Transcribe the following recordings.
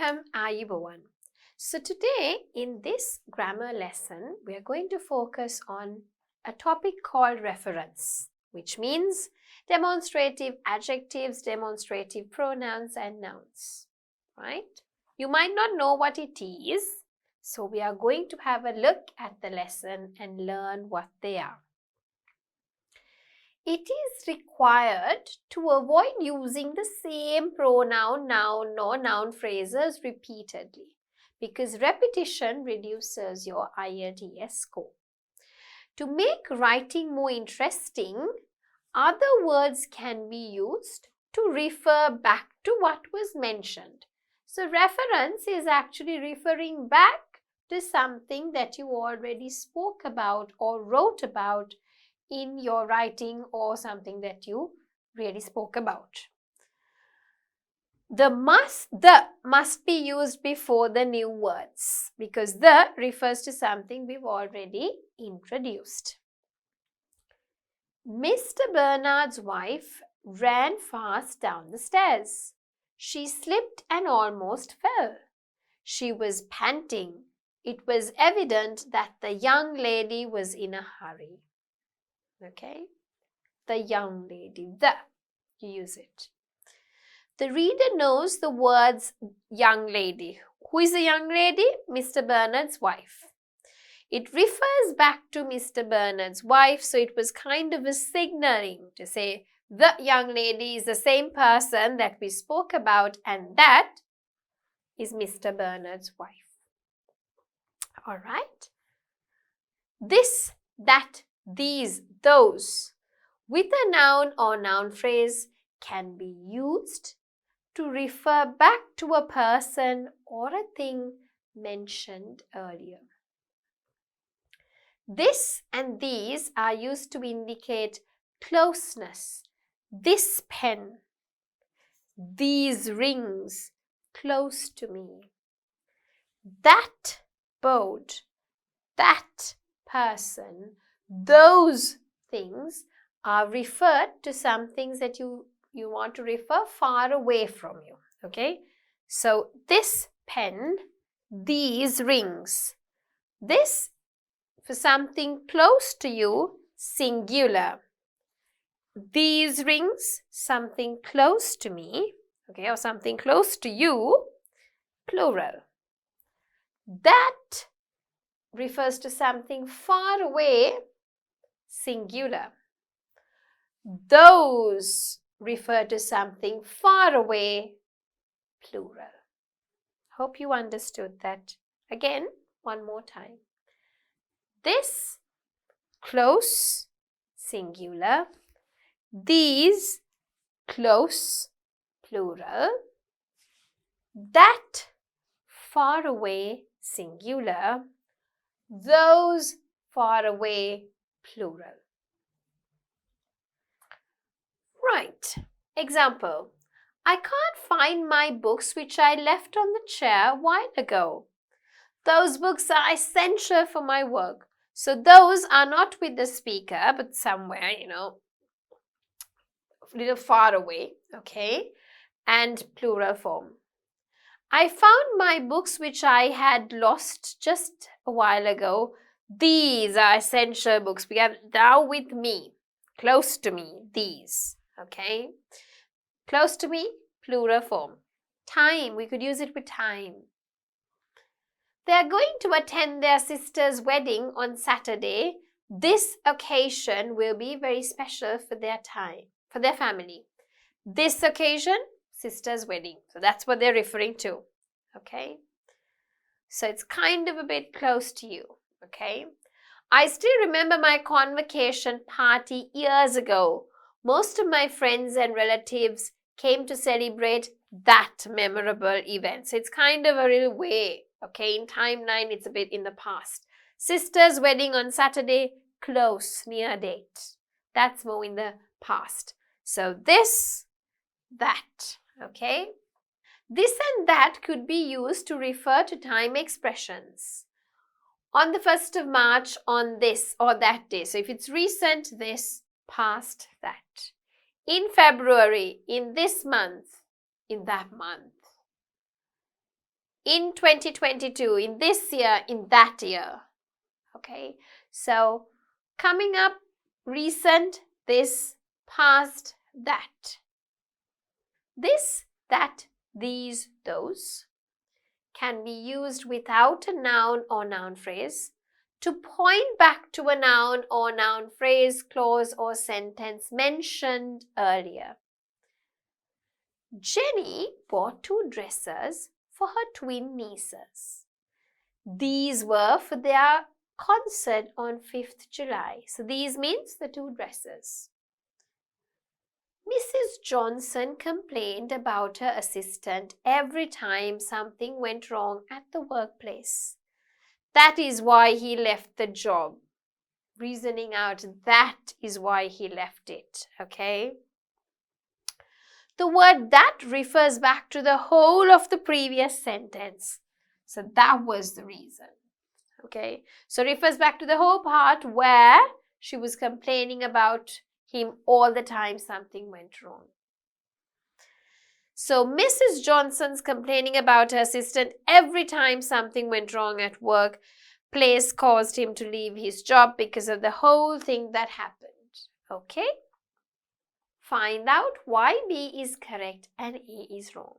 Welcome, Ayubowan. So today in this grammar lesson, we are going to focus on a topic called reference, which means demonstrative adjectives, demonstrative pronouns and nouns, right? You might not know what it is, so we are going to have a look at the lesson and learn what they are. It is required to avoid using the same pronoun, noun or noun phrases repeatedly because repetition reduces your IELTS score. To make writing more interesting, other words can be used to refer back to what was mentioned. So reference is actually referring back to something that you already spoke about or wrote about in your writing or something that you really spoke about. The must be used before the new words because the refers to something we've already introduced. Mr. Bernard's wife ran fast down the stairs. She slipped and almost fell. She was panting. It was evident that the young lady was in a hurry. Okay, the young lady, you use it. The reader knows the words young lady. Who is the young lady? Mr. Bernard's wife. It refers back to Mr. Bernard's wife, so it was kind of a signaling to say the young lady is the same person that we spoke about and that is Mr. Bernard's wife. All right. This, that, these, those with a noun or noun phrase can be used to refer back to a person or a thing mentioned earlier. This and these are used to indicate closeness. This pen, these rings, close to me. That boat, that person, those things are referred to some things that you want to refer far away from you. Okay, so this pen, these rings, this for something close to you, singular. These rings, something close to me, okay, or something close to you, plural. That refers to something far away, singular. Those refer to something far away, plural. Hope you understood that. Again, one more time. This, close, singular. These, close, plural. That, far away, singular. Those, far away, plural. Right. Example. I can't find my books which I left on the chair a while ago. Those books are essential for my work. So those are not with the speaker, but somewhere, a little far away, okay? And plural form. I found my books which I had lost just a while ago. These are essential books. We have now with me, close to me, these, okay? Close to me, plural form. Time, we could use it with time. They are going to attend their sister's wedding on Saturday. This occasion will be very special for their family. This occasion, sister's wedding. So that's what they're referring to. Okay. So it's kind of a bit close to you. Okay. I still remember my convocation party years ago. Most of my friends and relatives came to celebrate that memorable event. So it's kind of a little way. Okay, in timeline, it's a bit in the past. Sister's wedding on Saturday, close, near date. That's more in the past. So this, that, okay? This and that could be used to refer to time expressions. On the 1st of March, on this or that day. So if it's recent, this, past, that. In February, in this month, in that month. in 2022, in this year, in that year. Okay, so coming up, recent, this, past, that. This, that, these, those can be used without a noun or noun phrase to point back to a noun or noun phrase, clause or sentence mentioned earlier. Jenny bought 2 dresses for her twin nieces. These were for their concert on 5th July. So these means the 2 dresses. Mrs. Johnson complained about her assistant every time something went wrong at the workplace. That is why he left the job. Reasoning out, that is why he left it, okay? The word that refers back to the whole of the previous sentence. So that was the reason, okay? So refers back to the whole part where she was complaining about him all the time something went wrong. So Mrs. Johnson's complaining about her assistant every time something went wrong at work place caused him to leave his job because of the whole thing that happened. Okay? Find out why B is correct and A is wrong.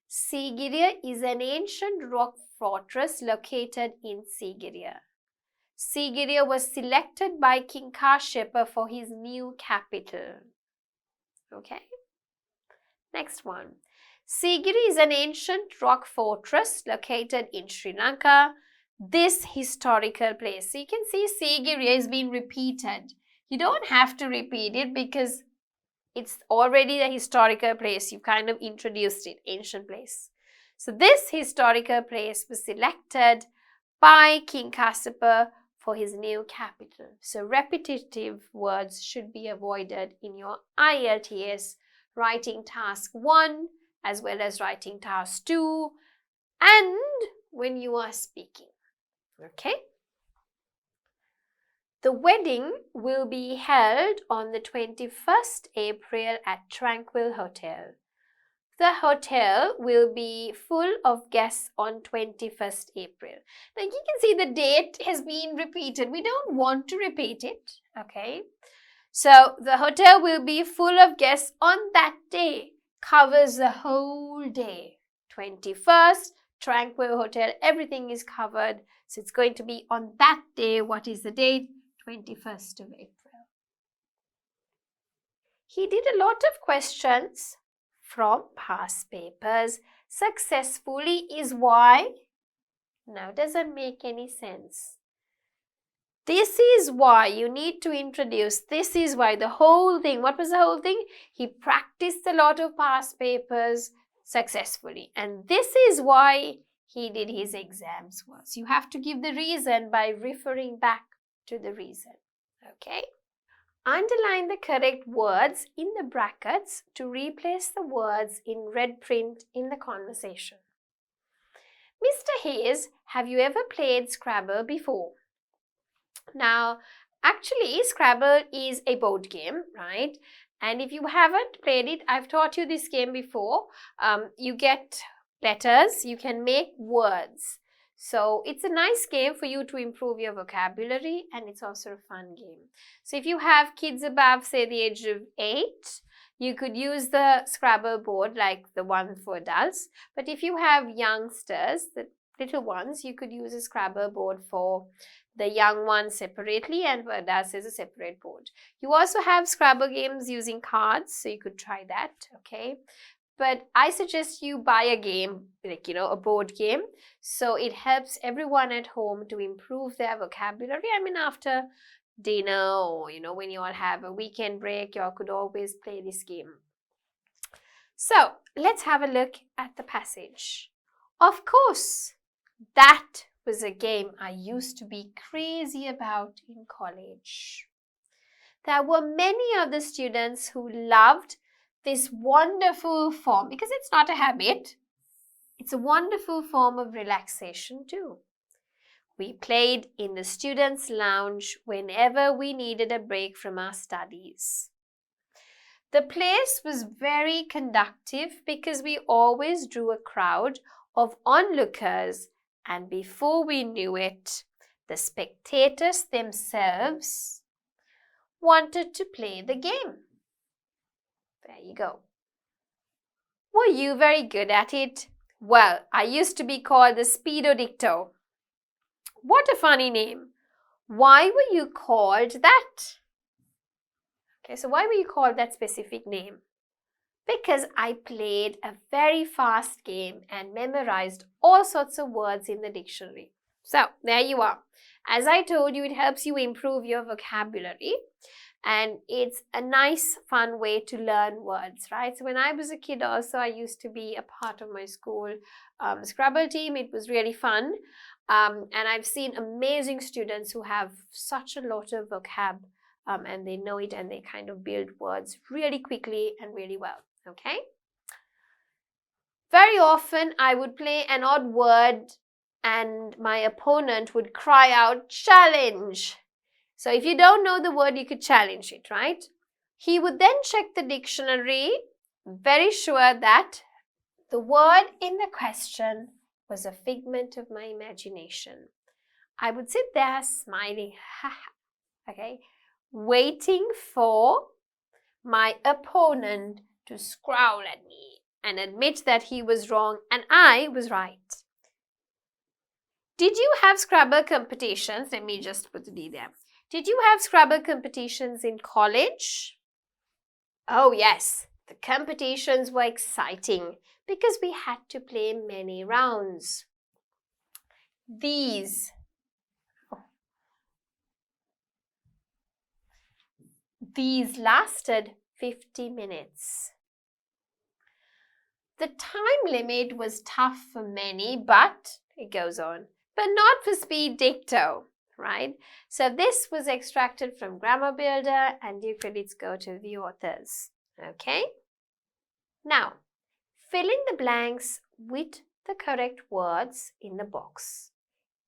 Sigiriya is an ancient rock fortress located in Sigiriya. Sigiriya was selected by King Kashyapa for his new capital. Okay? Next one. Sigiri is an ancient rock fortress located in Sri Lanka. This historical place. So you can see Sigiri is being repeated. You don't have to repeat it because it's already a historical place. You've kind of introduced it, ancient place. So this historical place was selected by King Kasyapa for his new capital. So repetitive words should be avoided in your IELTS writing task 1 as well as writing task 2 and when you are speaking. Okay? The wedding will be held on the 21st April at Tranquil Hotel. The hotel will be full of guests on 21st April. Now you can see the date has been repeated. We don't want to repeat it. Okay. So the hotel will be full of guests on that day. Covers the whole day. 21st, Tranquil Hotel. Everything is covered. So it's going to be on that day. What is the date? 21st of April. He did a lot of questions from past papers successfully is why? Now doesn't make any sense. This is why you need to introduce, this is why the whole thing, what was the whole thing? He practiced a lot of past papers successfully and this is why he did his exams well. So you have to give the reason by referring back to the reason. Okay? Underline the correct words in the brackets to replace the words in red print in the conversation. Mr. Hayes, have you ever played Scrabble before? Now, actually, Scrabble is a board game, right? And if you haven't played it, I've taught you this game before. You get letters, you can make words. So it's a nice game for you to improve your vocabulary and it's also a fun game. So if you have kids above, say, the age of 8, you could use the Scrabble board like the one for adults. But if you have youngsters, the little ones, you could use a Scrabble board for the young ones separately and for adults as a separate board. You also have Scrabble games using cards, so you could try that, okay? But I suggest you buy a game, like, a board game. So it helps everyone at home to improve their vocabulary. I mean, after dinner or, when you all have a weekend break, you all could always play this game. So let's have a look at the passage. Of course, that was a game I used to be crazy about in college. There were many other students who loved this wonderful form, because it's not a habit, it's a wonderful form of relaxation too. We played in the students' lounge whenever we needed a break from our studies. The place was very conducive because we always drew a crowd of onlookers, and before we knew it, the spectators themselves wanted to play the game. There you go. Were you very good at it? Well, I used to be called the Speedo Dicto. What a funny name. Why were you called that? Okay, so why were you called that specific name? Because I played a very fast game and memorized all sorts of words in the dictionary. So, there you are. As I told you, it helps you improve your vocabulary. And it's a nice, fun way to learn words, right? So when I was a kid also, I used to be a part of my school Scrabble team. It was really fun. And I've seen amazing students who have such a lot of vocab and they know it and they kind of build words really quickly and really well, okay? Very often, I would play an odd word and my opponent would cry out, "Challenge!" So if you don't know the word, you could challenge it, right? He would then check the dictionary, very sure that the word in the question was a figment of my imagination. I would sit there smiling, okay, waiting for my opponent to scowl at me and admit that he was wrong and I was right. Did you have Scrabble competitions? Let me just put the D there. Did you have Scrabble competitions in college? Oh yes, the competitions were exciting because we had to play many rounds. These lasted 50 minutes. The time limit was tough for many, but it goes on. But not for Speed Dicto, right? So this was extracted from Grammar Builder and your credits go to the authors, okay? Now, fill in the blanks with the correct words in the box.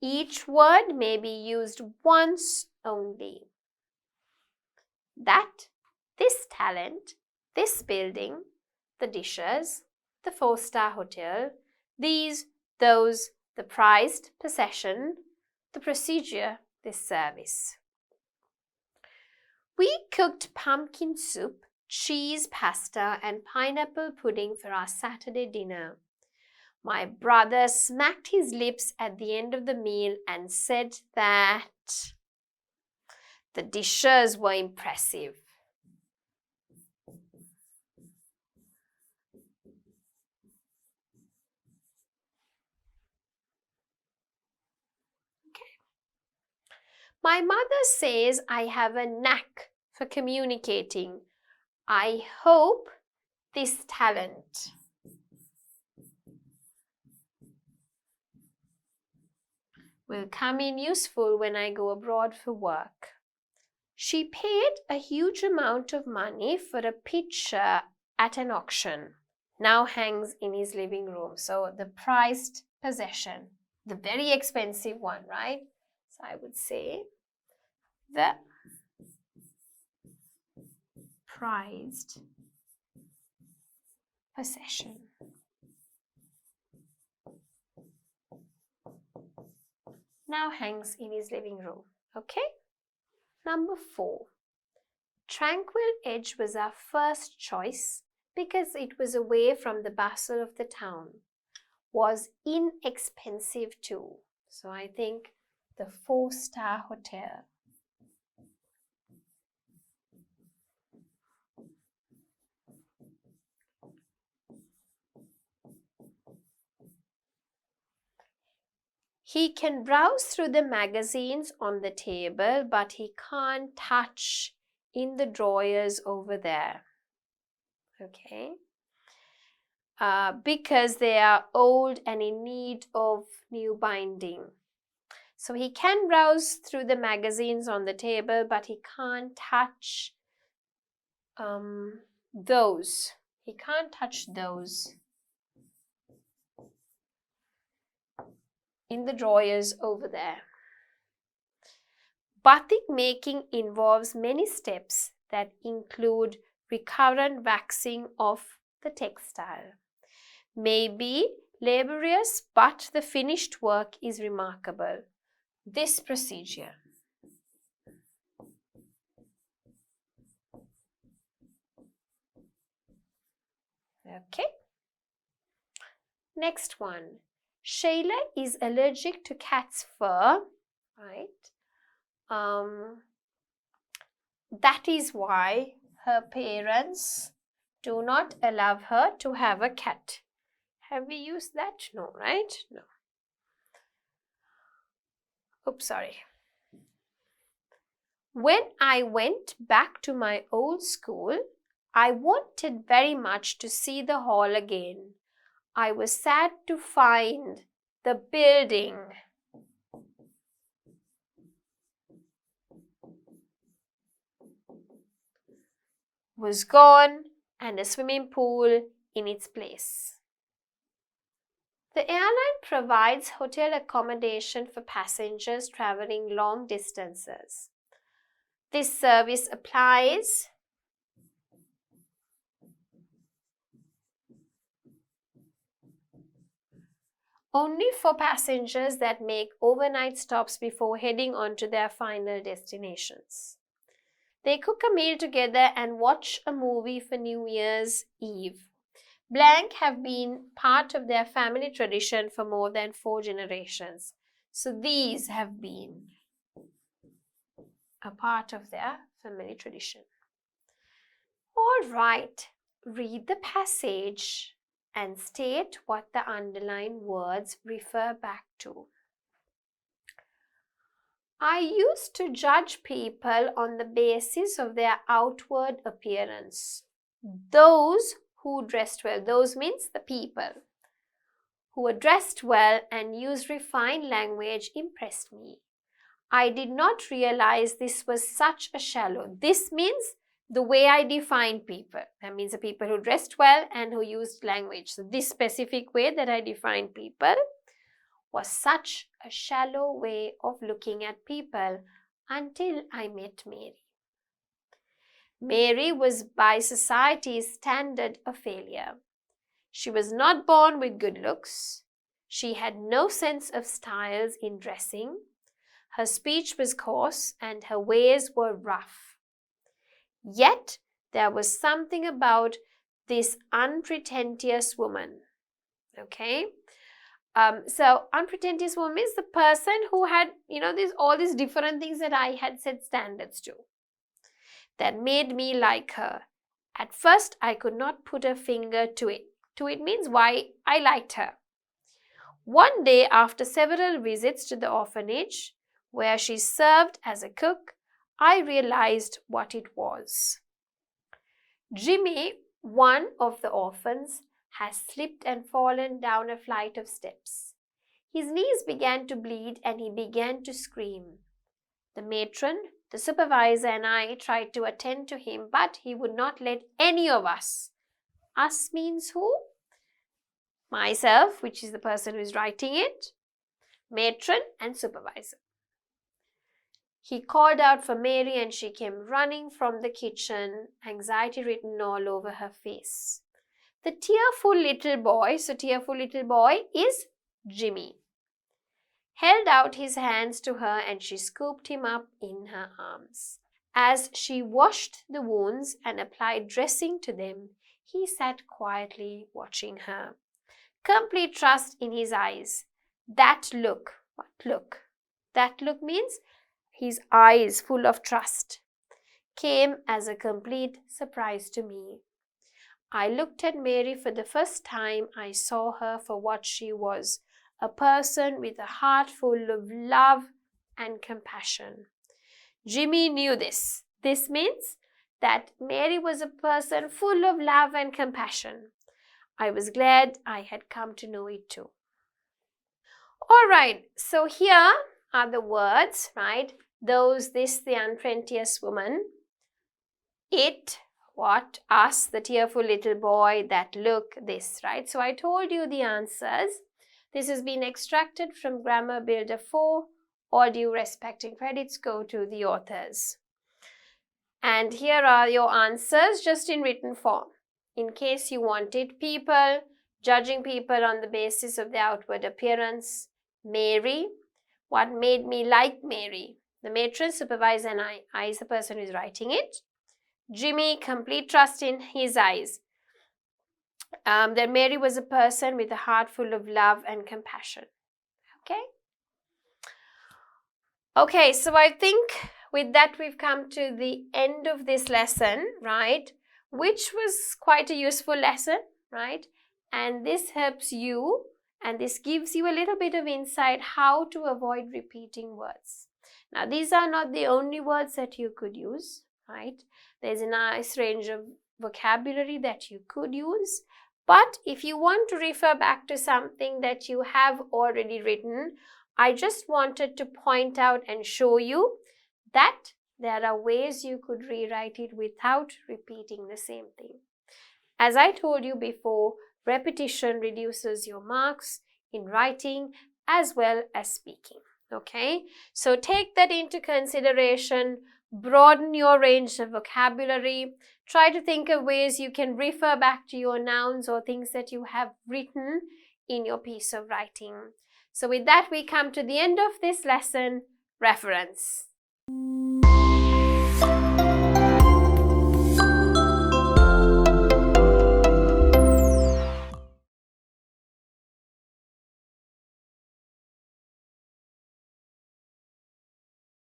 Each word may be used once only. That, this talent, this building, the dishes, the 4-star hotel, these, those, the prized possession, the procedure, this service. We cooked pumpkin soup, cheese pasta and pineapple pudding for our Saturday dinner. My brother smacked his lips at the end of the meal and said that the dishes were impressive. My mother says I have a knack for communicating. I hope this talent will come in useful when I go abroad for work. She paid a huge amount of money for a picture at an auction. Now hangs in his living room. So the prized possession, the very expensive one, right? So I would say the prized possession. Now hangs in his living room. Okay? Number 4. Tranquil Edge was our first choice because it was away from the bustle of the town. Was inexpensive too. So I think the 4-star hotel. He can browse through the magazines on the table, but he can't touch in the drawers over there. Okay? Because they are old and in need of new binding. So he can browse through the magazines on the table, but he can't touch those. He can't touch those in the drawers over there. Batik making involves many steps that include recurrent waxing of the textile. Maybe Laborious, but the finished work is remarkable. This procedure. Okay. Next one. Shayla is allergic to cat's fur, right? That is why her parents do not allow her to have a cat. Have we used that? No, right? No. Oops, sorry. When I went back to my old school, I wanted very much to see the hall again. I was sad to find the building was gone and a swimming pool in its place. The airline provides hotel accommodation for passengers traveling long distances. This service applies only for passengers that make overnight stops before heading on to their final destinations. They cook a meal together and watch a movie for New Year's Eve. Blank have been part of their family tradition for more than 4 generations. So these have been a part of their family tradition. All right, read the passage and state what the underlined words refer back to. I used to judge people on the basis of their outward appearance. Those who dressed well, those means the people who were dressed well and used refined language impressed me. I did not realize this was such a shallow. This means the way I define people. That means the people who dressed well and who used language. So this specific way that I define people was such a shallow way of looking at people until I met Mary. Mary was by society's standard a failure. She was not born with good looks. She had no sense of styles in dressing. Her speech was coarse and her ways were rough. Yet there was something about this unpretentious woman. Okay? So unpretentious woman is the person who had, all these different things that I had set standards to that made me like her. At first, I could not put a finger to it. To it means why I liked her. One day, after several visits to the orphanage, where she served as a cook, I realized what it was. Jimmy, one of the orphans, has slipped and fallen down a flight of steps. His knees began to bleed and he began to scream. The matron, the supervisor and I tried to attend to him, but he would not let any of us. Us means who? Myself, which is the person who is writing it, matron and supervisor. He called out for Mary and she came running from the kitchen, anxiety written all over her face. The tearful little boy, so tearful little boy is Jimmy, held out his hands to her and she scooped him up in her arms. As she washed the wounds and applied dressing to them, he sat quietly watching her. Complete trust in his eyes. That look, what look? That look means his eyes full of trust, came as a complete surprise to me. I looked at Mary for the first time. I saw her for what she was, a person with a heart full of love and compassion. Jimmy knew this. This means that Mary was a person full of love and compassion. I was glad I had come to know it too. All right, so here are the words, right? Those, this, the unpretentious woman. It, what, us, the tearful little boy, that look, this, right? So I told you the answers. This has been extracted from Grammar Builder 4. All due respect and credits go to the authors. And here are your answers just in written form. In case you wanted people judging people on the basis of their outward appearance. Mary, what made me like Mary? The matron, supervisor, and I is the person who is writing it. Jimmy, complete trust in his eyes. That Mary was a person with a heart full of love and compassion. Okay? Okay, so I think with that we've come to the end of this lesson, right? Which was quite a useful lesson, right? And this helps you and this gives you a little bit of insight how to avoid repeating words. Now, these are not the only words that you could use, right? There's a nice range of vocabulary that you could use. But if you want to refer back to something that you have already written, I just wanted to point out and show you that there are ways you could rewrite it without repeating the same thing. As I told you before, repetition reduces your marks in writing as well as speaking. Okay, so take that into consideration, broaden your range of vocabulary, try to think of ways you can refer back to your nouns or things that you have written in your piece of writing. So with that, we come to the end of this lesson, reference.